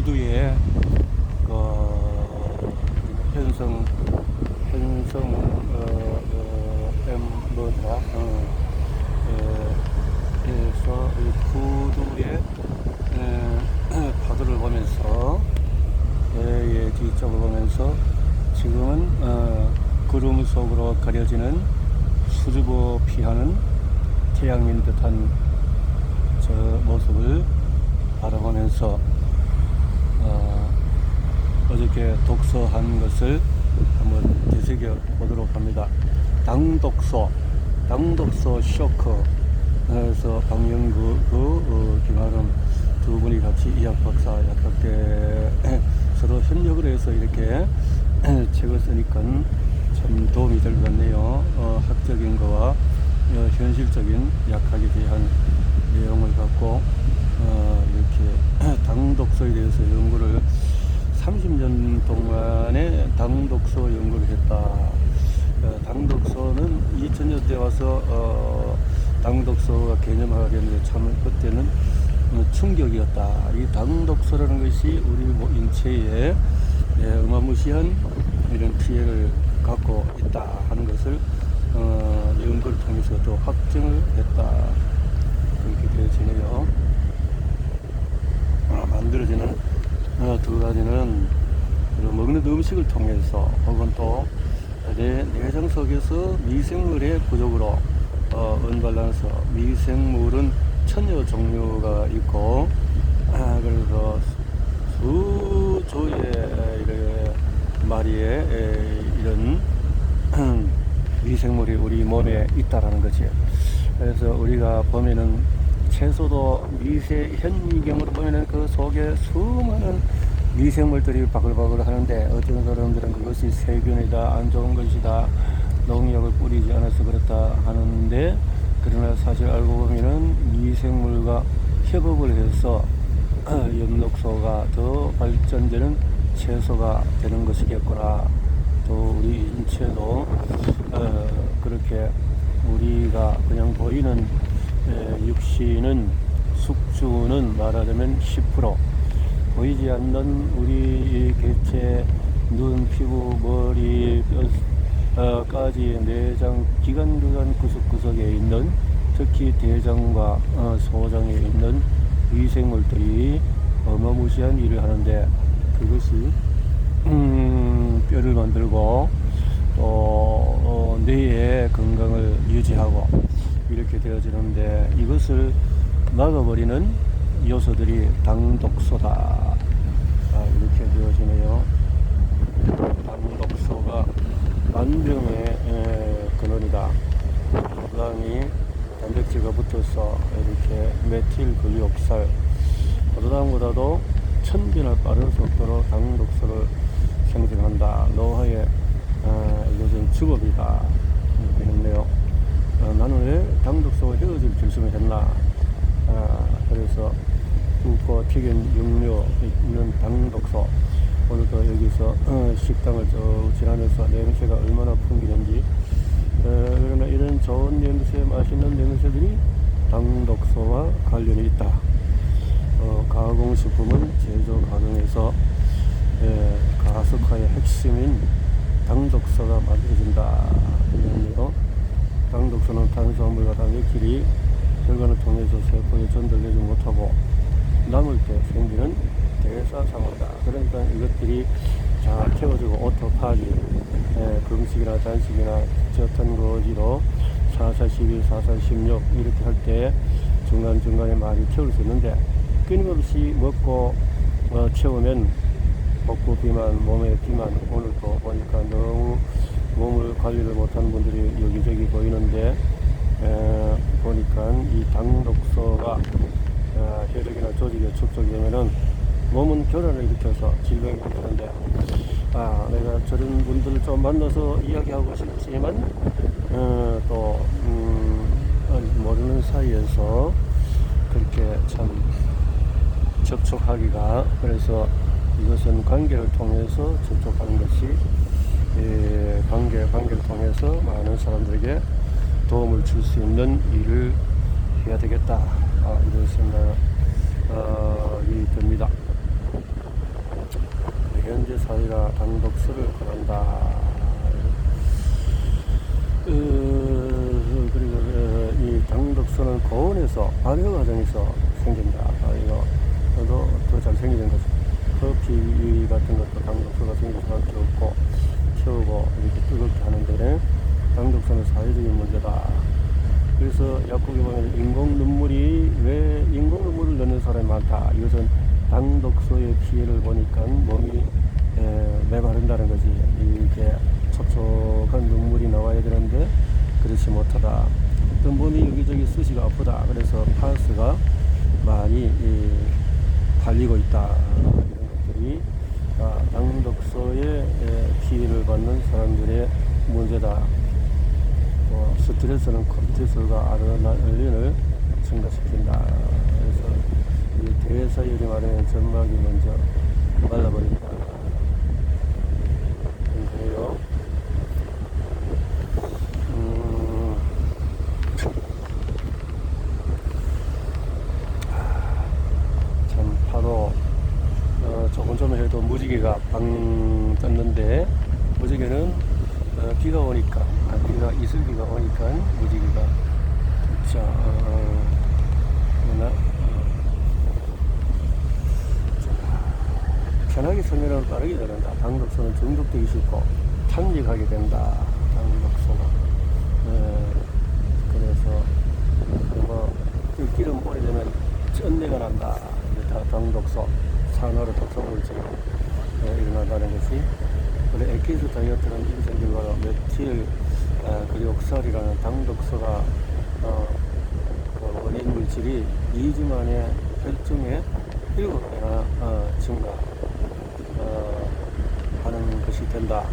구두에 현성 뭐더라 그래서 이 구두에 파도를 보면서 뒤쪽을 보면서 지금은 구름 속으로 가려지는 수줍어 피하는 태양인 듯한 저 모습을 바라보면서 어저께 독서한 것을 한번 되새겨 보도록 합니다. 당독서 쇼크. 그래서 박영구, 김아름 두 분이 같이 이학박사, 약학대 서로 협력을 해서 이렇게 책을 쓰니까 참 도움이 될 것 같네요. 학적인 거와 현실적인 약학에 대한 내용을 갖고 이렇게 당독서에 대해서 연구를 30년 동안에 당독서 연구를 했다. 당독서는 2000년대 와서 당독서가 개념화가 됐는데 참 그때는 충격이었다. 이 당독서라는 것이 우리 인체에 어마무시한 이런 피해를 갖고 있다 하는 것을 연구를 통해서 또 확증을 했다. 그렇게 되어지네요. 만들어지는 두 가지는 먹는 음식을 통해서 혹은 또 내장 속에서 미생물의 부족으로 언발라서 미생물은 천여 종류가 있고 그래서 수조의 마리의 이런 미생물이 우리 몸에 있다라는 거지. 그래서 우리가 보면은 채소도 현미경으로 보면은 그 속에 수많은 미생물들이 바글바글 하는데 어떤 사람들은 그것이 세균이다, 안 좋은 것이다, 농약을 뿌리지 않아서 그렇다 하는데, 그러나 사실 알고 보면은 미생물과 협업을 해서 엽록소가 더 발전되는 채소가 되는 것이겠구나. 또 우리 인체도 그렇게 우리가 그냥 보이는 육신은 숙주는 말하자면 10%, 보이지 않는 우리 개체, 눈, 피부, 머리, 뼈까지 내장, 기관 구석구석에 있는 특히 대장과 소장에 있는 위생물들이 어마무시한 일을 하는데, 그것이 뼈를 만들고 또 뇌의 건강을 유지하고 이렇게 되어지는데, 이것을 막아버리는 요소들이 당독소다. 이렇게 되어지네요. 당독소가 만병의 근원이다. 부당이 단백질과 붙어서 이렇게 메틸 글리옥살, 포도당보다도 1000배나 빠른 속도로 당독소를 생성한다. 노화의 이것은 주법이다. 이렇게 했네요. 나는 왜 당독소와 헤어질 결심을 했나? 그래서 굽고 튀긴 육류 있는 당독소. 오늘도 여기서 식당을 쭉 지나면서 냄새가 얼마나 풍기는지, 그러나 이런 좋은 냄새, 맛있는 냄새들이 당독소와 관련이 있다. 가공식품은 제조 과정에서 가속화의 핵심인 당독소가 만들어진다. 이런데요. 당독소는 탄수화물과 단백질이 혈관을 통해서 세포에 전달되지 못하고 남을 때 생기는 대사상호다. 그러니까 이것들이 잘 채워지고 오토파지, 금식이나 단식이나 젖은 거지로 4-4-12, 4-4-16 이렇게 할 때 중간중간에 많이 채울 수 있는데, 끊임없이 먹고 채우면 복부 비만, 몸의 비만, 오늘도 보니까 너무 몸을 관리를 못하는 분들이 여기저기 보이는데, 보니까 이 당독소가 혈액이나 조직에 축적이 되면은 몸은 결함을 일으켜서 질병이 일으키는데, 내가 저런 분들을 좀 만나서 이야기하고 싶지만 또 모르는 사이에서 그렇게 참 접촉하기가, 그래서 이것은 관계를 통해서 접촉하는 것이 관계를 통해서 많은 사람들에게 도움을 줄 수 있는 일을 해야 되겠다. 이런 생각이 듭니다. 현재 사회가 당독서를 권한다. 그리고 이 당독서는 고온에서 발효 과정에서 생긴다. 이거 더 잘 생기는 거죠. 커피 같은 것도 당독서가 생길 수밖에 없고 키우고 이렇게 뜨겁게 하는데 당독서는 사회적인 문제다. 그래서 약국에 보면 인공 눈물이 왜 인공 눈물을 넣는 사람이 많다. 이것은 당독소의 피해를 보니까 몸이 메마른다는 거지. 이게 촉촉한 눈물이 나와야 되는데 그렇지 못하다. 또 몸이 여기저기 쑤시가 아프다. 그래서 파스가 많이 달리고 있다. 이런 것들이 당독소의 피해를 받는 사람들의 문제다. 스트레스는 코르티솔과 아드레날린을 증가시킨다. 그래서 이 대사열이 말하는 점막이 먼저 말라버린다. 그래요. 참 파도 조금 좀 해도 무지개가 방 떴는데 무지개는 비가 오니까 이슬비가 오니까 무지개가 편하게 설명하면 빠르게 되는다. 당독소는 중독되기 쉽고 탐닉하게 된다. 당독소가 그래서 기름 오래되면 쩐내가 난다. 이게 다 당독소 산화로 독소물질이 일어난다는 것이. 원래 에키스 다이어트는 인생 결과로 메틸 글리옥살이라는 당독소가 그 원인 물질이 2주 만에 혈중에 7배나 증가 하는 것이 된다.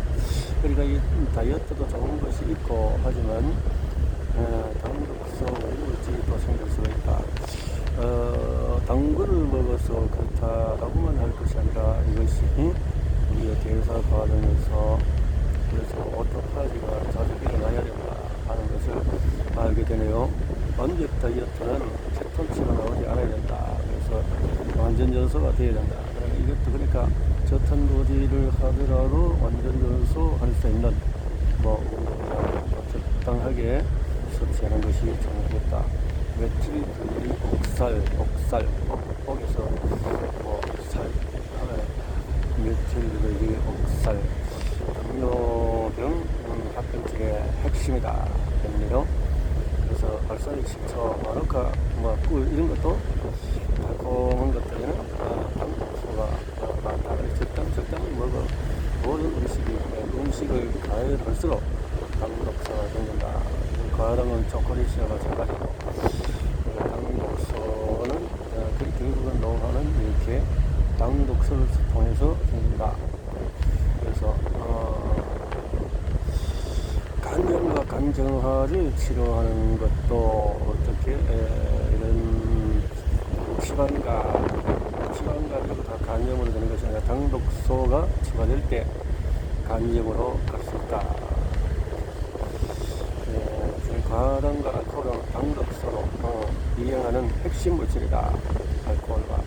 그러니까 이 다이어트도 좋은 것이 있고 하지만 당독소 원인 물질이 또 생길 수가 있다. 당근을 먹어서 그렇다라고만 할 것이 아니라 이것이 우리의 대사 과정에서 그래서 오토파지가 자주 일어나야 된다 하는 것을 알게 되네요. 완벽 다이어트는 케톤치가 나오지 않아야 된다. 그래서 완전 연소가 되어야 된다. 이것도 그러니까 저탄고지를 하더라도 완전 연소할 수 있는 적당하게 섭취하는 것이 좋겠다. 메틸 옥살, 옥에서 살, 메틸 옥살, 당뇨병 합병증의 핵심이다. 했네요. 그래서 발사믹 식초, 마누카, 꿀 이런 것도 달콤한 것들에는 당독소가 많다. 적당히 먹어. 모든 음식을 가열할수록 당독소가 생긴다. 과당은 초콜릿이와 마찬가지고 당독소는 결국은 노화는 이렇게 당독소를 통해서 생긴다. 그래서 간염과 간정화를 치료하는 것도 어떻게 이런 치관가 다 간염으로 되는 것이 아니라 당독소가 추가될 때 간염으로 갈 수 있다. 과당과 알코올은 당독소로 이용하는 핵심 물질이다. 알코올과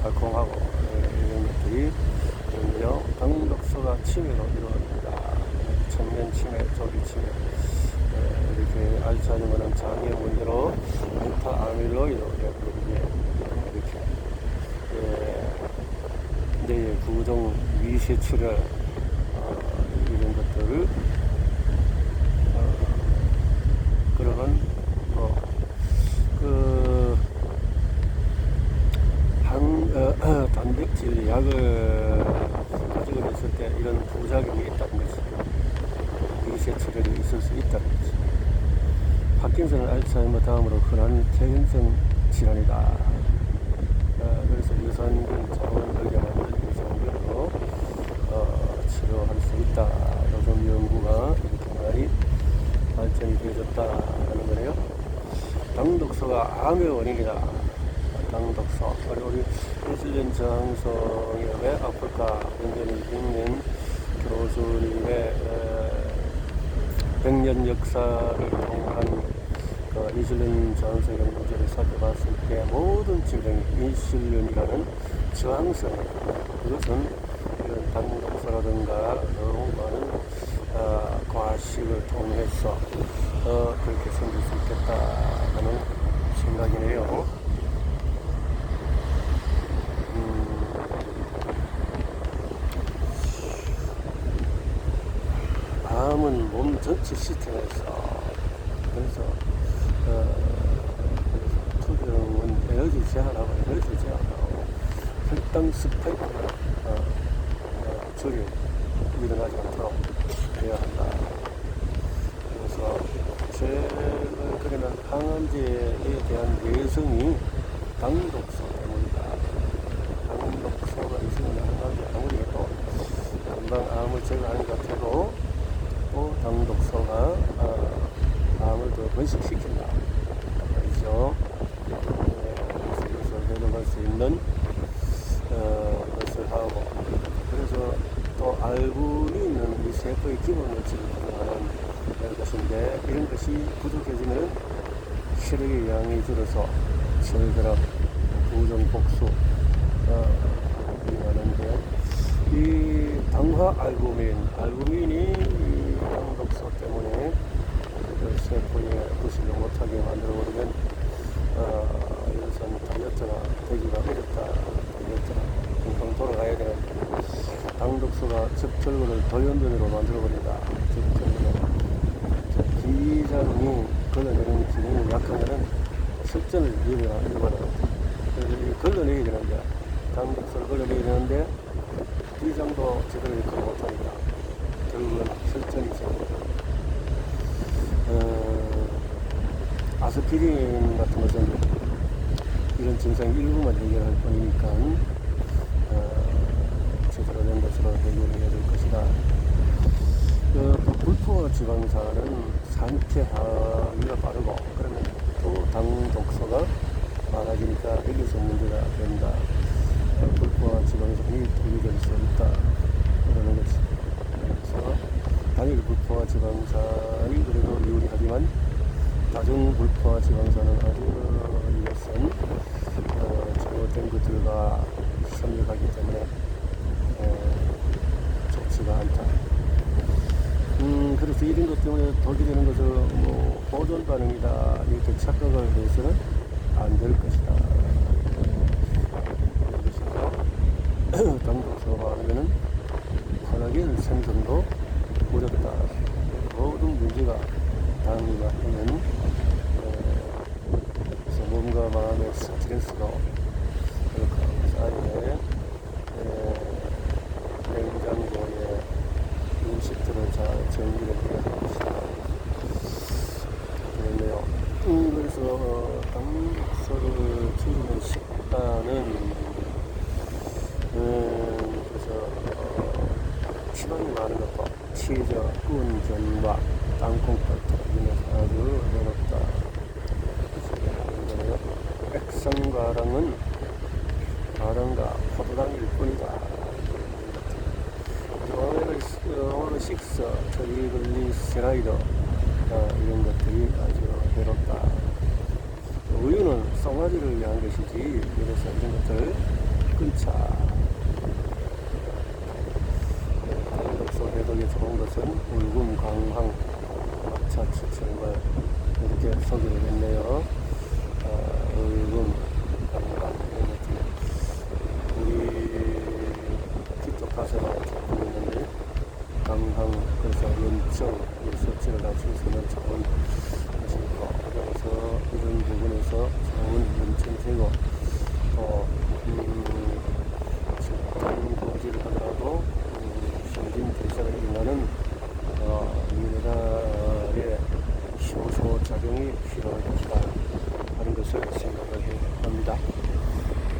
달콤하고 이런 것들이 있는데요. 당독소가 치매로 이루어진다. 천면 치매, 조기 치매, 이렇게 알츠하이머는 장애 문제로 알파 아밀로이드 이렇게 뇌의 부종 위세출혈 이런 것들을 그러면 단백질 약을 가지고 있을 때 이런 부작용이 있다는 거지. 위세출혈이 있을 수 있다는 거지. 파킨슨, 알츠하이머 다음으로 흔한 퇴행성 질환이다. 그래서 유산균, 자원을 만든 유산균으로 치료할 수 있다. 요즘 연구가 이렇게 많이 발전이 되어졌다는 거네요. 당독소가 암의 원인이다. 당독소. 그리고 우리 인슐린 저항성이 왜 아플까? 현재는 6년 교수님의 100년 역사를 통한 인슐린 저항성의 문제를 살펴봤을 때 모든 질병이 인슐린이라는 저항성 그것은 이런 당독소라든가 너무 많은 과식을 통해서 그렇게 생길 수 있겠다는 생각이네요. 암은 몸 전체 시스템에서 그래서 투병은 에너지 제한하고 혈당 스파이크가 줄이 일어나지 않도록 해야 한다. 그래서 최근에는 항암제에 대한 내성이 당독소 때문이다. 당독소가 있으면 항암제 아무리 해도 금방 암을 제거하는 것 같아도 또 당독소가 암을 더 번식시킨다. 그렇죠? 그래서 해독할 수 있는 것을 하고, 그래서 또 알부민은 이 세포의 기본 물질을 구성하는 것인데, 이런 것이 부족해지면 혈액의 양이 줄어서 철결합, 부종, 복수 하는데, 이 당화 알부민이 당독소 때문에 그 세포에 부식을 못하게 만들어버리면 이것은 다이어트가 되기가 어렵다. 다이어트가 금방 돌아가야 되는데, 당독소가 적혈구를 돌연변이로 만들어버린다. 적혈구는 기장이 걸러내는 기능이 약하면은 설전을 일어나는. 그래서 걸러내야 되는데, 당독소를 걸러내야 되는데 기장도 제대로 이렇게 못하니까 결국은 설전이 생깁니다. 아스피린 같은 것은 이런 증상 일부만 해결할 뿐이니까 제대로 된 것으로 해결해야 될 것이다. 또 불포화 지방산은 산패하기가 빠르고, 그러면 또 당독소가 많아지니까 여기서 문제가 된다. 불포화 지방산이 도입될 수 있다. 그러는 것이. 그래서 단일 불포화 지방산이 그래도 유리하지만 다중 불포화 지방산은 아주 이것은 잘못된 것들과 협력하기 때문에 좋지가 않다. 그래서 이런 것 때문에 독이 되는 것을 뭐 보존 반응이다 이렇게 착각을 해서는 안 될 것이다. 당독소가 많으면은 콜라겐 생성도 어렵다. 모든 문제가 당이가 하면 몸과 마음의 스트레스가 그렇고 사이에 냉장고에 음식들을 잘 정리를 해야 할 것이다. 그런데요. 그래서 당독소를 줄이는 식단은 그래서 지방이 많은 것도 치즈, 구운 견과, 땅콩버터 이런 것은 아주 어렵다. 액상과당은 과당과 포도당일 뿐이다. 오메가6, 트리글리세라이드 이런 것들이 아주 괴롭다. 우유는 송아지를 위한 것이지, 그래서 이런 것들을 끊자. 당독소 해독에 좋은 것은 울금, 강황, 막차, 추출물 이렇게 소개를 했네요. 울금, 강황 이런 것들 우리 뒤쪽 가사가 조금 있는데, 강황 그래서 염증, 수치를 낮출 수 있는 좋은 것이고, 그래서 이런 부분에서 좋은 염증 제거, 또 식단고지를 하더라도 신진대사가 일어나는 미네랄의 효소 작용이 필요할 것이다 하는 것을 생각을 합니다.